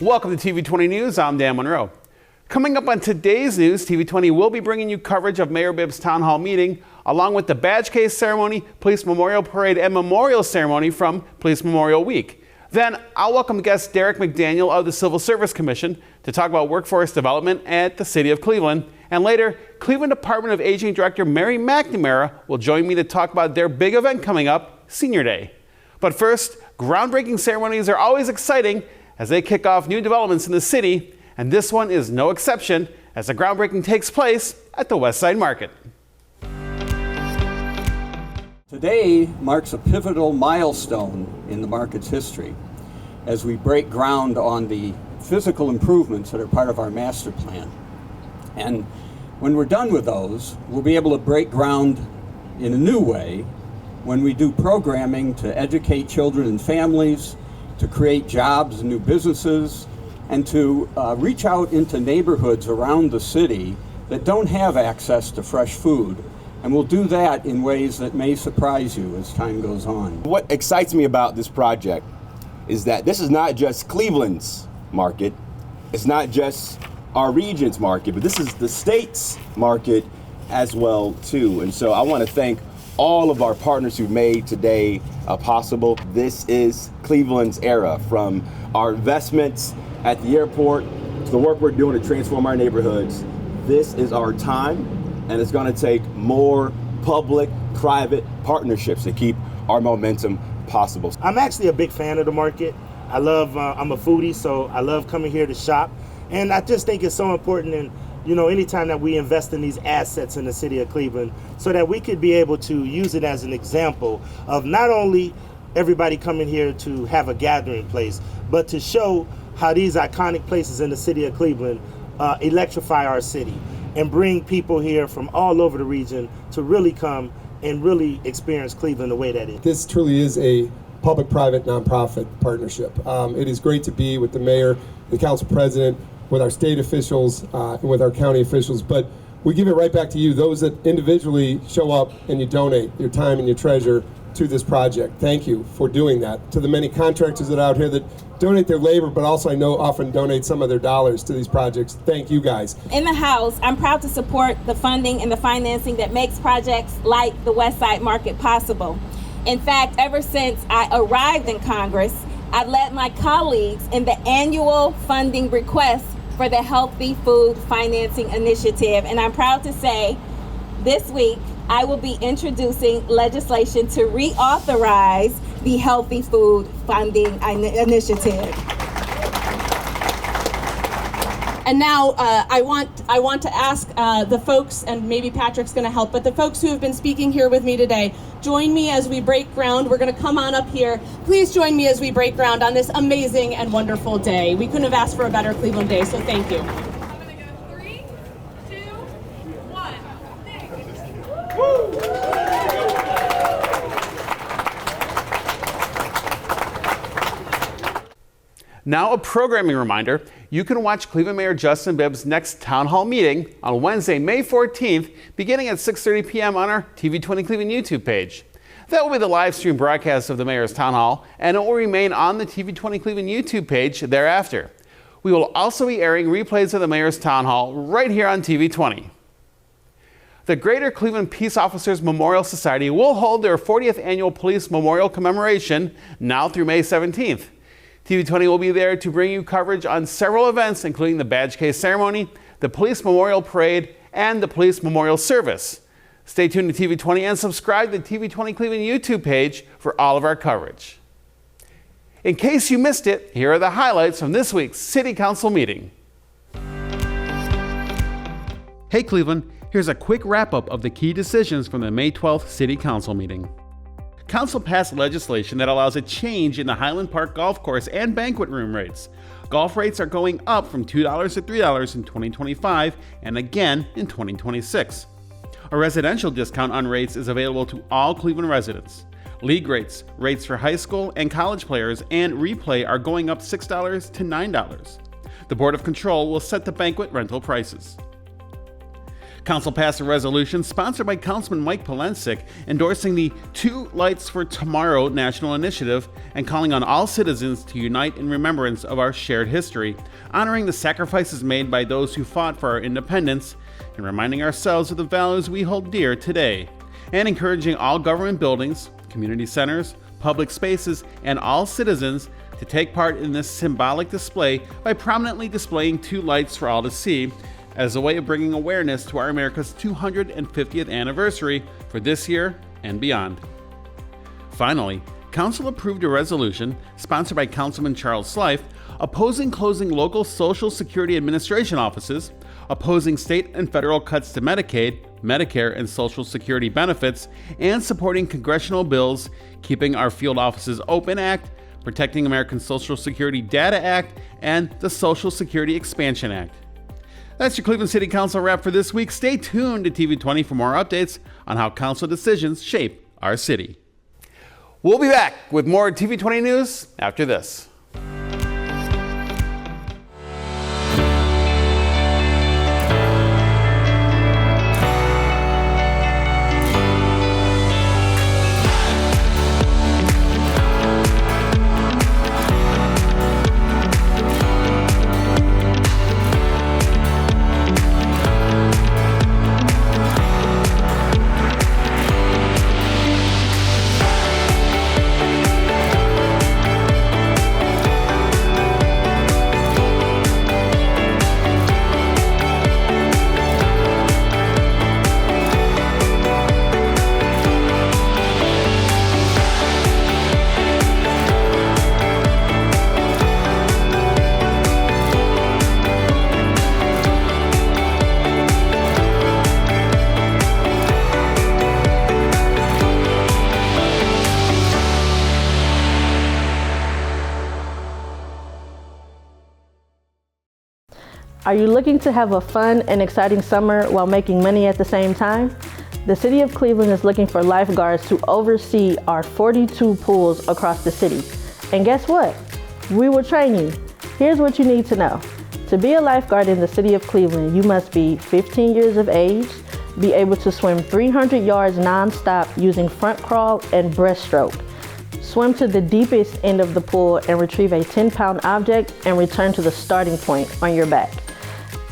Welcome to TV20 News. I'm Dan Monroe. Coming up on today's news, TV20 will be bringing you coverage of Mayor Bibb's Town Hall meeting, along with the badge case ceremony, Police Memorial Parade, and memorial ceremony from Police Memorial Week. Then I'll welcome guest Derek McDaniel of the Civil Service Commission to talk about workforce development at the City of Cleveland. And later, Cleveland Department of Aging Director Mary McNamara will join me to talk about their big event coming up, Senior Day. But first, groundbreaking ceremonies are always exciting as they kick off new developments in the city, and this one is no exception as the groundbreaking takes place at the West Side Market. Today marks a pivotal milestone in the market's history as we break ground on the physical improvements that are part of our master plan. And when we're done with those, we'll be able to break ground in a new way when we do programming to educate children and families, to create jobs and new businesses, and to reach out into neighborhoods around the city that don't have access to fresh food. And we'll do that in ways that may surprise you as time goes on. What excites me about this project is that this is not just Cleveland's market, it's not just our region's market, but this is the state's market as well too. And so I want to thank all of our partners who made today possible. This is Cleveland's era, from our investments at the airport to the work we're doing to transform our neighborhoods. This is our time, and it's going to take more public-private partnerships to keep our momentum possible. I'm actually a big fan of the market. I'm a foodie, so I love coming here to shop. And I just think it's so important, and anytime that we invest in these assets in the city of Cleveland, so that we could be able to use it as an example of not only everybody coming here to have a gathering place, but to show how these iconic places in the city of Cleveland electrify our city and bring people here from all over the region to really come and really experience Cleveland the way that it is. This truly is a public-private nonprofit partnership. It is great to be with the mayor, the council president, with our state officials, and with our county officials, but we give it right back to you, those that individually show up and you donate your time and your treasure to this project. Thank you for doing that. To the many contractors that are out here that donate their labor, but also I know often donate some of their dollars to these projects. Thank you guys. In the House, I'm proud to support the funding and the financing that makes projects like the West Side Market possible. In fact, ever since I arrived in Congress, I've led my colleagues in the annual funding request for the Healthy Food Financing Initiative. And I'm proud to say this week I will be introducing legislation to reauthorize the Healthy Food Funding Initiative. And now I want to ask the folks, and maybe Patrick's going to help, but the folks who have been speaking here with me today, join me as we break ground. We're going to come on up here. Please join me as we break ground on this amazing and wonderful day. We couldn't have asked for a better Cleveland day, so thank you. I'm going to go 3, 2, 1. Now a programming reminder, you can watch Cleveland Mayor Justin Bibb's next Town Hall meeting on Wednesday, May 14th, beginning at 6:30 p.m. on our TV20 Cleveland YouTube page. That will be the live stream broadcast of the Mayor's Town Hall, and it will remain on the TV20 Cleveland YouTube page thereafter. We will also be airing replays of the Mayor's Town Hall right here on TV20. The Greater Cleveland Peace Officers Memorial Society will hold their 40th annual Police Memorial Commemoration now through May 17th. TV20 will be there to bring you coverage on several events, including the badge case ceremony, the Police Memorial Parade, and the Police Memorial Service. Stay tuned to TV20 and subscribe to the TV20 Cleveland YouTube page for all of our coverage. In case you missed it, here are the highlights from this week's City Council meeting. Hey Cleveland, here's a quick wrap-up of the key decisions from the May 12th City Council meeting. Council passed legislation that allows a change in the Highland Park Golf Course and banquet room rates. Golf rates are going up from $2 to $3 in 2025 and again in 2026. A residential discount on rates is available to all Cleveland residents. League rates for high school and college players, and replay are going up $6 to $9. The Board of Control will set the banquet rental prices. Council passed a resolution sponsored by Councilman Mike Polensik endorsing the Two Lights for Tomorrow national initiative and calling on all citizens to unite in remembrance of our shared history, honoring the sacrifices made by those who fought for our independence and reminding ourselves of the values we hold dear today, and encouraging all government buildings, community centers, public spaces, and all citizens to take part in this symbolic display by prominently displaying two lights for all to see as a way of bringing awareness to our America's 250th anniversary for this year and beyond. Finally, Council approved a resolution sponsored by Councilman Charles Slife opposing closing local Social Security Administration offices, opposing state and federal cuts to Medicaid, Medicare, and Social Security benefits, and supporting congressional bills Keeping Our Field Offices Open Act, Protecting American Social Security Data Act, and the Social Security Expansion Act. That's your Cleveland City Council wrap for this week. Stay tuned to TV20 for more updates on how council decisions shape our city. We'll be back with more TV20 news after this. Are you looking to have a fun and exciting summer while making money at the same time? The City of Cleveland is looking for lifeguards to oversee our 42 pools across the city. And guess what? We will train you. Here's what you need to know. To be a lifeguard in the City of Cleveland, you must be 15 years of age, be able to swim 300 yards nonstop using front crawl and breaststroke, swim to the deepest end of the pool and retrieve a 10-pound object and return to the starting point on your back.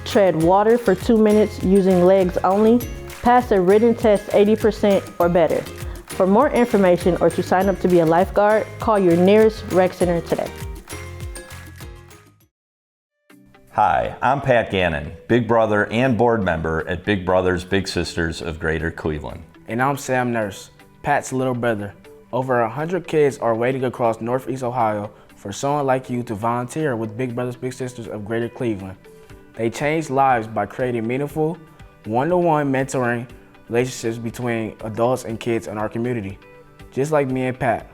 Tread water for 2 minutes using legs only. Pass a written test 80% or better. For more information or to sign up to be a lifeguard, call your nearest rec center today. Hi, I'm Pat Gannon, Big Brother and board member at Big Brothers Big Sisters of Greater Cleveland. And I'm Sam Nurse, Pat's little brother. Over 100 kids are waiting across Northeast Ohio for someone like you to volunteer with Big Brothers Big Sisters of Greater Cleveland. They change lives by creating meaningful, one-to-one mentoring relationships between adults and kids in our community, just like me and Pat.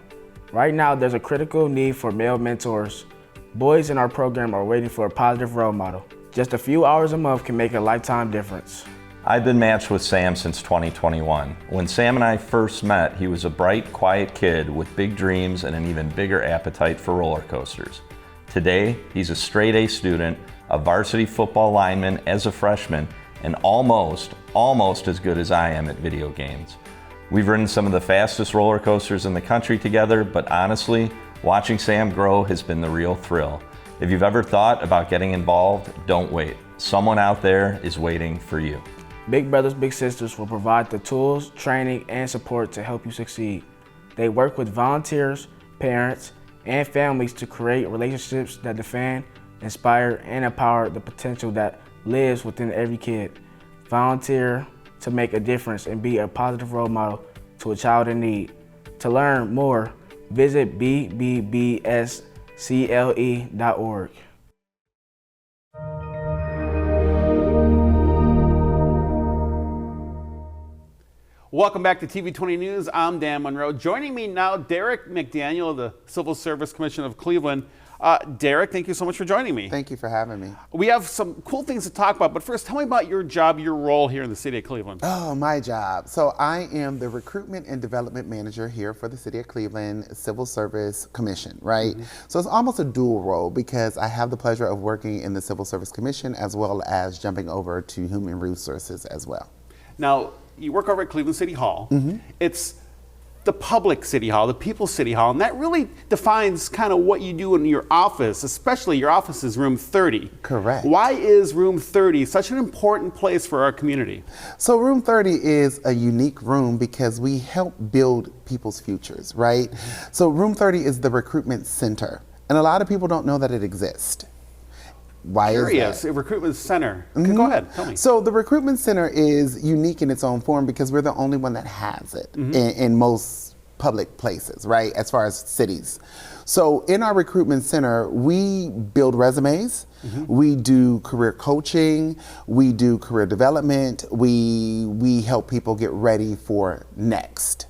Right now, there's a critical need for male mentors. Boys in our program are waiting for a positive role model. Just a few hours a month can make a lifetime difference. I've been matched with Sam since 2021. When Sam and I first met, he was a bright, quiet kid with big dreams and an even bigger appetite for roller coasters. Today, he's a straight-A student, a varsity football lineman as a freshman, and almost as good as I am at video games. We've ridden some of the fastest roller coasters in the country together, but honestly, watching Sam grow has been the real thrill. If you've ever thought about getting involved, don't wait. Someone out there is waiting for you. Big Brothers Big Sisters will provide the tools, training, and support to help you succeed. They work with volunteers, parents, and families to create relationships that defend, inspire, and empower the potential that lives within every kid. Volunteer to make a difference and be a positive role model to a child in need. To learn more, visit bbbscle.org. Welcome back to TV20 News. I'm Dan Monroe. Joining me now, Derek McDaniel of the Civil Service Commission of Cleveland. Derek, thank you so much for joining me. Thank you for having me. We have some cool things to talk about, but first, tell me about your job, your role here in the city of Cleveland. Oh, my job. So I am the Recruitment and Development Manager here for the City of Cleveland Civil Service Commission, right? So it's almost a dual role because I have the pleasure of working in the Civil Service Commission as well as jumping over to Human Resources as well. Now, you work over at Cleveland City Hall. It's the public city hall, the people's city hall, and that really defines kind of what you do in your office, especially your office is room 30. Correct. Why is room 30 such an important place for our community? So room 30 is a unique room because we help build people's futures, right? So room 30 is the recruitment center, and a lot of people don't know that it exists. Why Curious, is that? a recruitment center. Okay, go ahead, tell me. So the recruitment center is unique in its own form because we're the only one that has it in most public places, right, as far as cities. So in our recruitment center, we build resumes, we do career coaching, we do career development, we help people get ready for next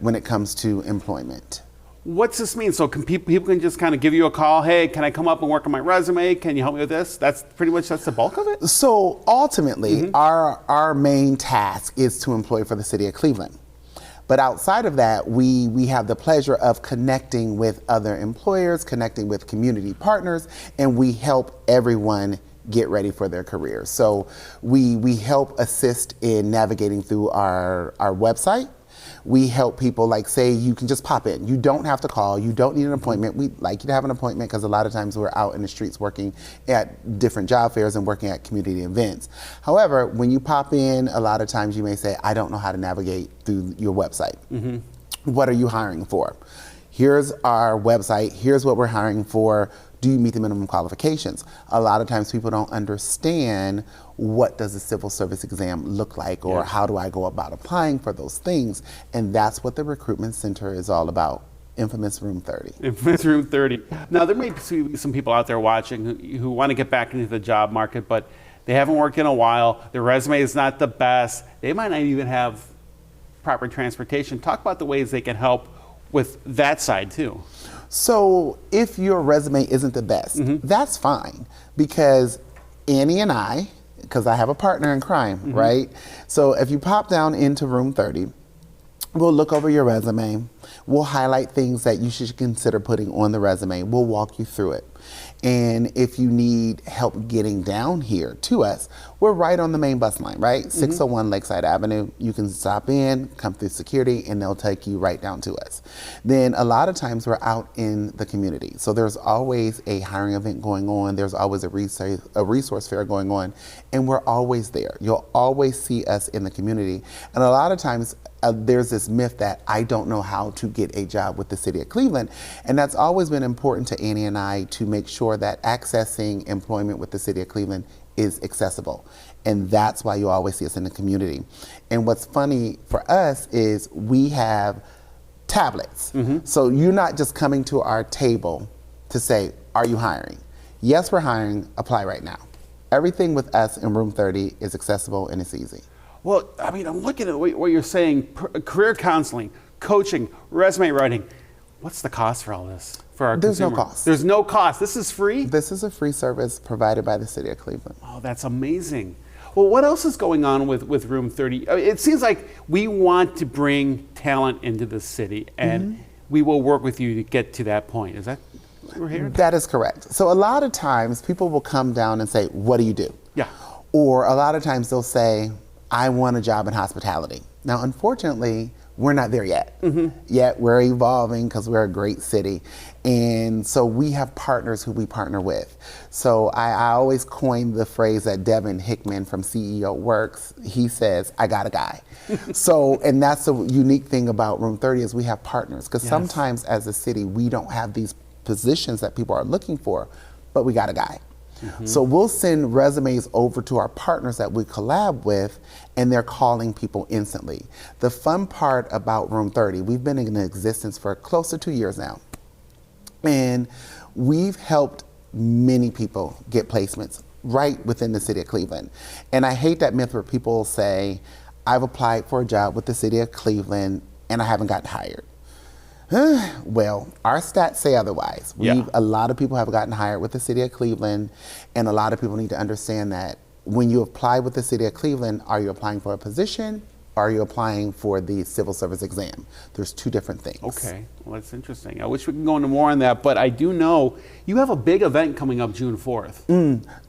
when it comes to employment. What's this mean? So can people can just kind of give you a call, hey, can I come up and work on my resume? Can you help me with this? That's pretty much, that's the bulk of it? So ultimately, our main task is to employ for the city of Cleveland. But outside of that, we have the pleasure of connecting with other employers, connecting with community partners, and we help everyone get ready for their careers. So we help assist in navigating through our website. We help people, like, say you can just pop in. You don't have to call. You don't need an appointment. We like you to have an appointment because a lot of times we're out in the streets working at different job fairs and working at community events. However, when you pop in, a lot of times you may say, I don't know how to navigate through your website. What are you hiring for? Here's our website. Here's what we're hiring for. Do you meet the minimum qualifications? A lot of times people don't understand what does a civil service exam look like or how do I go about applying for those things. And that's what the recruitment center is all about. Infamous room 30. Infamous room 30. Now there may be some people out there watching who want to get back into the job market, but they haven't worked in a while. Their resume is not the best. They might not even have proper transportation. Talk about the ways they can help with that side too. So if your resume isn't the best, that's fine because Annie and I, because I have a partner in crime, right? So if you pop down into room 30, we'll look over your resume. We'll highlight things that you should consider putting on the resume. We'll walk you through it. And if you need help getting down here to us, we're right on the main bus line, right? 601 Lakeside Avenue. You can stop in, come through security, and they'll take you right down to us. Then a lot of times we're out in the community. So there's always a hiring event going on. There's always a resource fair going on, and we're always there. You'll always see us in the community. And a lot of times there's this myth that I don't know how to get a job with the city of Cleveland. And that's always been important to Annie and I to make sure that accessing employment with the city of Cleveland is accessible. And that's why you always see us in the community. And what's funny for us is we have tablets. So you're not just coming to our table to say, are you hiring? Yes, we're hiring, apply right now. Everything with us in room 30 is accessible and it's easy. Well, I mean, I'm looking at what you're saying, career counseling, coaching, resume writing. What's the cost for all this for our There's consumer? no cost. There's no cost. This is free? This is a free service provided by the city of Cleveland. Oh, that's amazing. Well, what else is going on with Room 30? I mean, it seems like we want to bring talent into the city, and we will work with you to get to that point. Is that what we're hearing? That is correct. So a lot of times people will come down and say, what do you do? Yeah. Or a lot of times they'll say, I want a job in hospitality. Now, unfortunately, we're not there yet. Yet we're evolving because we're a great city. And so we have partners who we partner with. So I always coin the phrase that Devin Hickman from CEO Works, he says, I got a guy. So, and that's the unique thing about Room 30 is we have partners. Because sometimes as a city, we don't have these positions that people are looking for, but we got a guy. So we'll send resumes over to our partners that we collab with, and they're calling people instantly. The fun part about Room 30, we've been in existence for close to 2 years now. And we've helped many people get placements right within the city of Cleveland. And I hate that myth where people say, I've applied for a job with the city of Cleveland and I haven't gotten hired. Well, our stats say otherwise. A lot of people have gotten hired with the city of Cleveland, and a lot of people need to understand that when you apply with the city of Cleveland, are you applying for a position? Or are you applying for the civil service exam? There's two different things. Okay, well, that's interesting. I wish we could go into more on that, but I do know you have a big event coming up June 4th.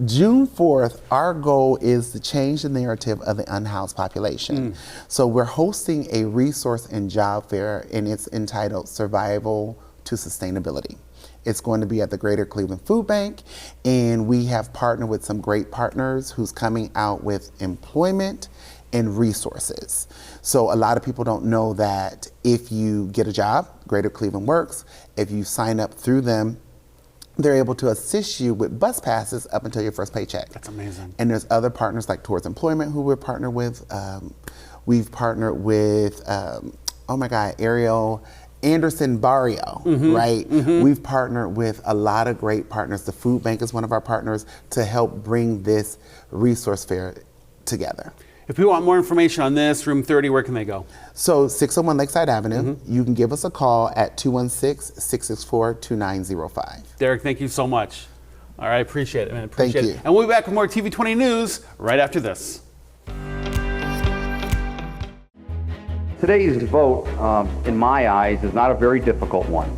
June 4th, our goal is to change the narrative of the unhoused population. So we're hosting a resource and job fair, and it's entitled Survival to Sustainability. It's going to be at the Greater Cleveland Food Bank, and we have partnered with some great partners who's coming out with employment and resources. So a lot of people don't know that if you get a job, Greater Cleveland Works, if you sign up through them, they're able to assist you with bus passes up until your first paycheck. That's amazing. And there's other partners like Towards Employment who we're partnered with. We've partnered with, Ariel Anderson Barrio, right? We've partnered with a lot of great partners. The Food Bank is one of our partners to help bring this resource fair together. If people want more information on this, Room 30, where can they go? So 601 Lakeside Avenue. You can give us a call at 216-664-2905. Derek, thank you so much. All right, appreciate it, man. Appreciate Thank you. it. And we'll be back with more TV20 news right after this. Today's vote, in my eyes, is not a very difficult one.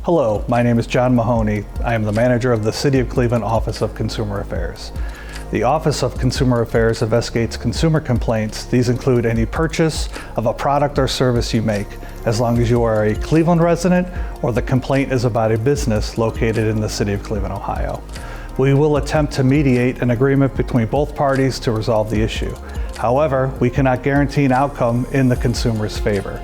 Hello, my name is John Mahoney. I am the manager of the City of Cleveland Office of Consumer Affairs. The Office of Consumer Affairs investigates consumer complaints. These include any purchase of a product or service you make, as long as you are a Cleveland resident or the complaint is about a business located in the City of Cleveland, Ohio. We will attempt to mediate an agreement between both parties to resolve the issue. However, we cannot guarantee an outcome in the consumer's favor.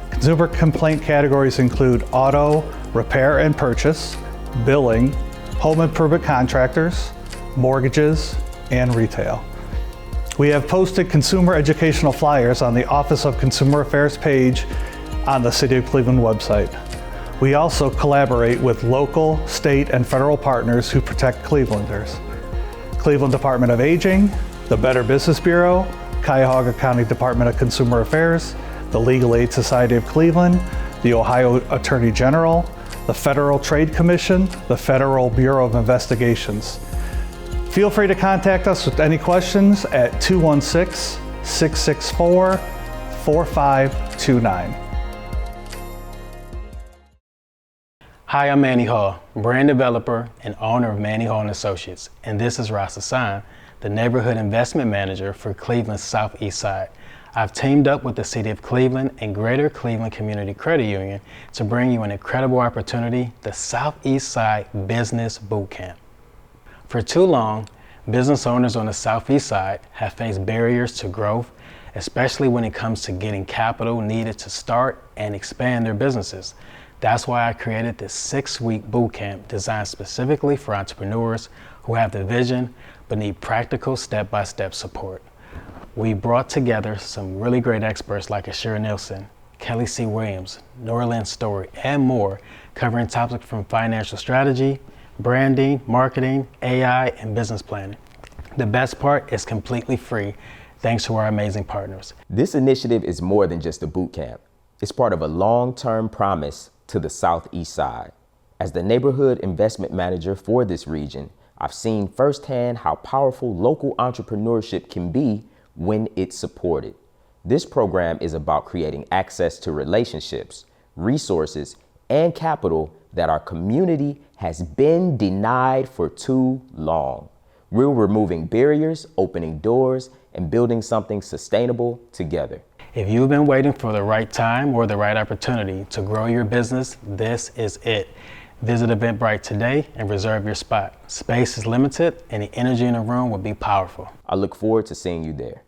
Consumer complaint categories include auto, repair and purchase, billing, home improvement contractors, mortgages, and retail. We have posted consumer educational flyers on the Office of Consumer Affairs page on the City of Cleveland website. We also collaborate with local, state, and federal partners who protect Clevelanders. Cleveland Department of Aging, the Better Business Bureau, Cuyahoga County Department of Consumer Affairs, the Legal Aid Society of Cleveland, the Ohio Attorney General, the Federal Trade Commission, the Federal Bureau of Investigations. Feel free to contact us with any questions at 216-664-4529. Hi, I'm Manny Hall, brand developer and owner of Manny Hall & Associates, and this is Ras Hassan, the Neighborhood Investment Manager for Cleveland's Southeast Side. I've teamed up with the City of Cleveland and Greater Cleveland Community Credit Union to bring you an incredible opportunity, the Southeast Side Business Bootcamp. For too long, Business owners on the Southeast side have faced barriers to growth, especially when it comes to getting capital needed to start and expand their businesses. That's why I created this 6-week boot camp designed specifically for entrepreneurs who have the vision but need practical step-by-step support. We brought together some really great experts like Ashira Nielsen, Kelly C. Williams, Norlin Story, and more, covering topics from financial strategy, branding, marketing, AI, and business planning. The best part is completely free, thanks to our amazing partners. This initiative is more than just a boot camp. It's part of a long-term promise to the Southeast side. As the neighborhood investment manager for this region, I've seen firsthand how powerful local entrepreneurship can be when it's supported. This program is about creating access to relationships, resources, and capital that our community has been denied for too long. We're removing barriers, opening doors, and building something sustainable together. If you've been waiting for the right time or the right opportunity to grow your business, this is it. Visit Eventbrite today and reserve your spot. Space is limited and the energy in the room will be powerful. I look forward to seeing you there.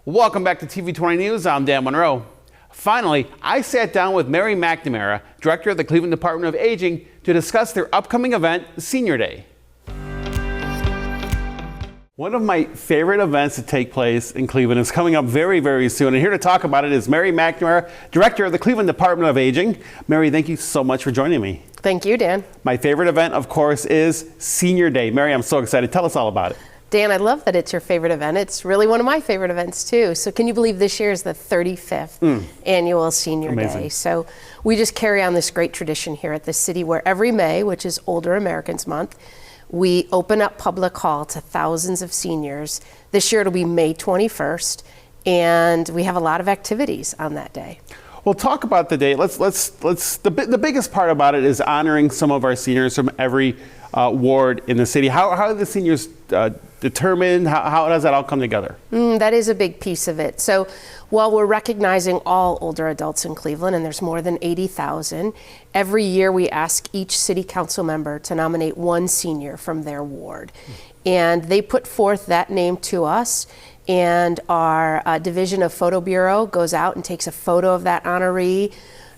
Welcome back to TV20 News. I'm Dan Monroe. Finally, I sat down with Mary McNamara, director of the Cleveland Department of Aging, to discuss their upcoming event, Senior Day. One of my favorite events to take place in Cleveland is coming up very, very soon. And here to talk about it is Mary McNamara, director of the Cleveland Department of Aging. Mary, thank you so much for joining me. Thank you, Dan. My favorite event, of course, is Senior Day. Mary, I'm so excited. Tell us all about it. Dan, I love that it's your favorite event. It's really one of my favorite events too. So can you believe this year is the 35th annual Senior Day? So we just carry on this great tradition here at the city where every May, which is Older Americans Month, we open up Public Hall to thousands of seniors. This year it'll be May 21st, and we have a lot of activities on that day. Well, talk about the day. The biggest part about it is honoring some of our seniors from every ward in the city. How are the seniors determined? How does that all come together? That is a big piece of it. So while we're recognizing all older adults in Cleveland, and there's more than 80,000, every year we ask each city council member to nominate one senior from their ward. And they put forth that name to us, and our Division of Photo Bureau goes out and takes a photo of that honoree.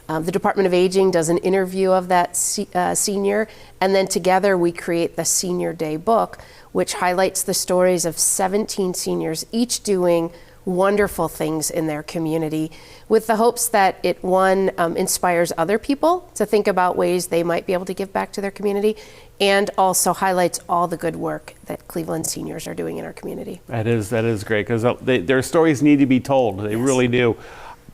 The Department of Aging does an interview of that senior, and then together we create the Senior Day book, which highlights the stories of 17 seniors, each doing wonderful things in their community, with the hopes that it, one, inspires other people to think about ways they might be able to give back to their community, and also highlights all the good work that Cleveland seniors are doing in our community. That is great, because their stories need to be told. They really do.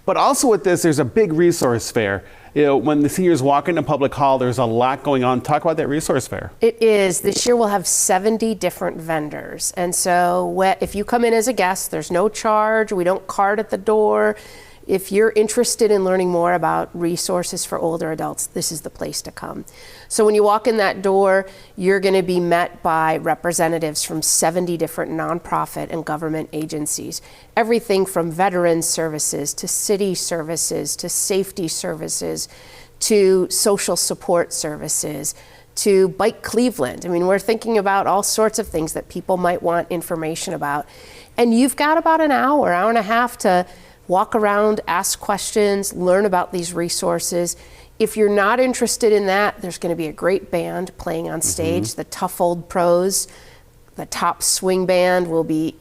But also with this, there's a big resource fair. You know, when the seniors walk into Public Hall, there's a lot going on. Talk about that resource fair. It is. This year we'll have 70 different vendors. And so if you come in as a guest, there's no charge. We don't card at the door. If you're interested in learning more about resources for older adults, this is the place to come. So when you walk in that door, you're going to be met by representatives from 70 different nonprofit and government agencies. Everything from veterans services to city services to safety services to social support services to Bike Cleveland. I mean, we're thinking about all sorts of things that people might want information about. And you've got about an hour and a half to walk around, ask questions, learn about these resources. If you're not interested in that, there's going to be a great band playing on stage. The Tough Old Pros, the top swing band, will be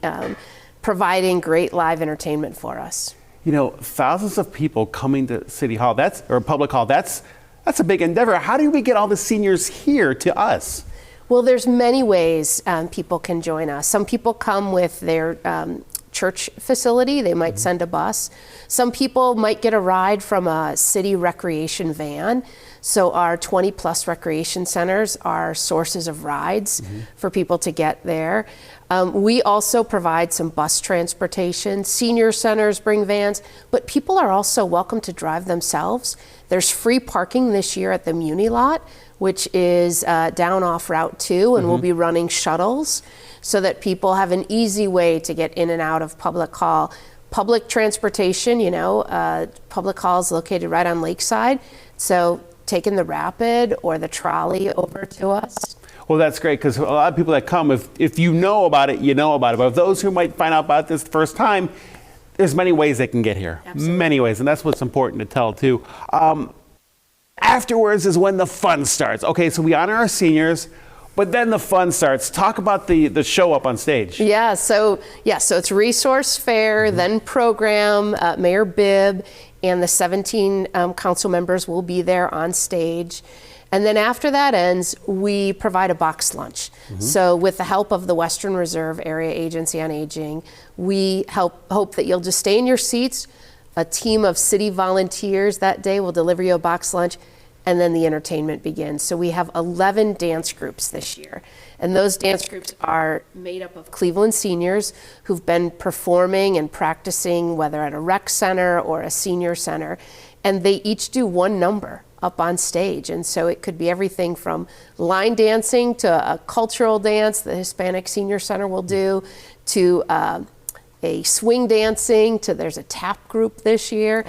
providing great live entertainment for us. You know, thousands of people coming to City Hall, or Public Hall, that's a big endeavor. How do we get all the seniors here to us? Well, there's many ways people can join us. Some people come with their church facility. They might send a bus. Some people might get a ride from a city recreation van. So our 20 plus recreation centers are sources of rides for people to get there. We also provide some bus transportation. Senior centers bring vans, but people are also welcome to drive themselves. There's free parking this year at the Muni lot, which is down off Route 2, and we'll be running shuttles so that people have an easy way to get in and out of Public Hall. Public transportation, you know, Public Hall is located right on Lakeside, so taking the Rapid or the trolley over to us. Well, that's great, because a lot of people that come, if you know about it, you know about it. But if those who might find out about this the first time, there's many ways they can get here. Absolutely. Many ways, and that's what's important to tell too. Afterwards is when the fun starts. Okay, so we honor our seniors, but then the fun starts. Talk about the show up on stage. Yeah, so it's resource fair, then program. Mayor Bibb and the 17 council members will be there on stage. And then after that ends, we provide a box lunch. So with the help of the Western Reserve Area Agency on Aging, we hope that you'll just stay in your seats. A team of city volunteers that day will deliver you a box lunch, and then the entertainment begins. So we have 11 dance groups this year. And those dance groups are made up of Cleveland seniors who've been performing and practicing, whether at a rec center or a senior center. And they each do one number up on stage. And so it could be everything from line dancing to a cultural dance the Hispanic Senior Center will do, to a swing dancing, to there's a tap group this year.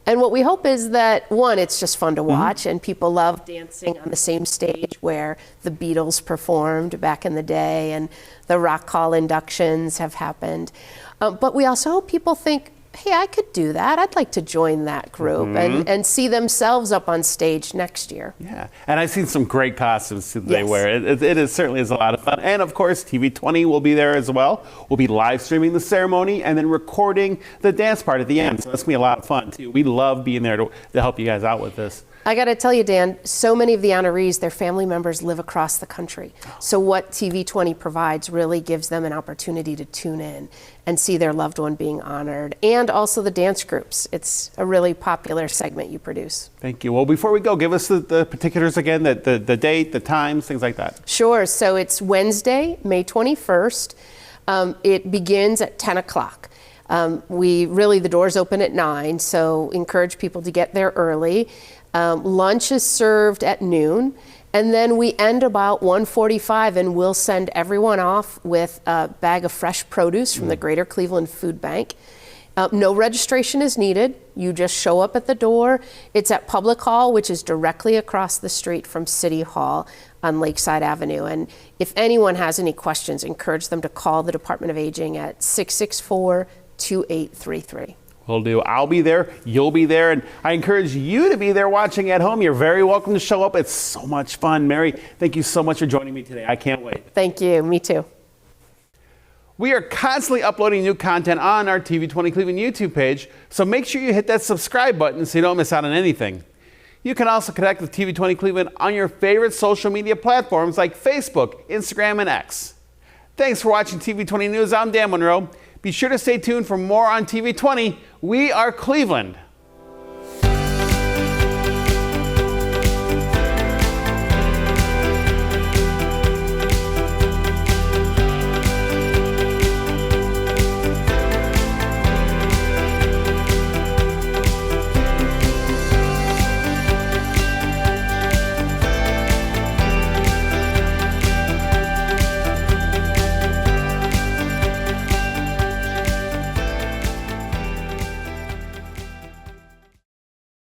And what we hope is that, one, it's just fun to watch, and people love dancing on the same stage where the Beatles performed back in the day and the Rock Hall inductions have happened. But we also hope people think, hey, I could do that. I'd like to join that group and see themselves up on stage next year. Yeah, and I've seen some great costumes that they wear. It certainly is a lot of fun. And of course, TV20 will be there as well. We'll be live streaming the ceremony and then recording the dance part at the end. So that's going to be a lot of fun too. We love being there to help you guys out with this. I got to tell you, Dan, so many of the honorees, their family members live across the country. So what TV20 provides really gives them an opportunity to tune in and see their loved one being honored, and also the dance groups. It's a really popular segment you produce. Thank you. Well, before we go, give us the particulars again, the date, the times, things like that. Sure. So it's Wednesday, May 21st. It begins at 10 o'clock. The doors open at 9, so encourage people to get there early. Lunch is served at noon, and then we end about 1:45, and we'll send everyone off with a bag of fresh produce from the Greater Cleveland Food Bank. No registration is needed. You just show up at the door. It's at Public Hall, which is directly across the street from City Hall on Lakeside Avenue. And if anyone has any questions, encourage them to call the Department of Aging at 664-2833. Will do. I'll be there. You'll be there. And I encourage you to be there watching at home. You're very welcome to show up. It's so much fun. Mary, thank you so much for joining me today. I can't wait. Thank you. Me too. We are constantly uploading new content on our TV20 Cleveland YouTube page, so make sure you hit that subscribe button so you don't miss out on anything. You can also connect with TV20 Cleveland on your favorite social media platforms like Facebook, Instagram, and X. Thanks for watching TV20 News. I'm Dan Monroe. Be sure to stay tuned for more on TV20. We are Cleveland.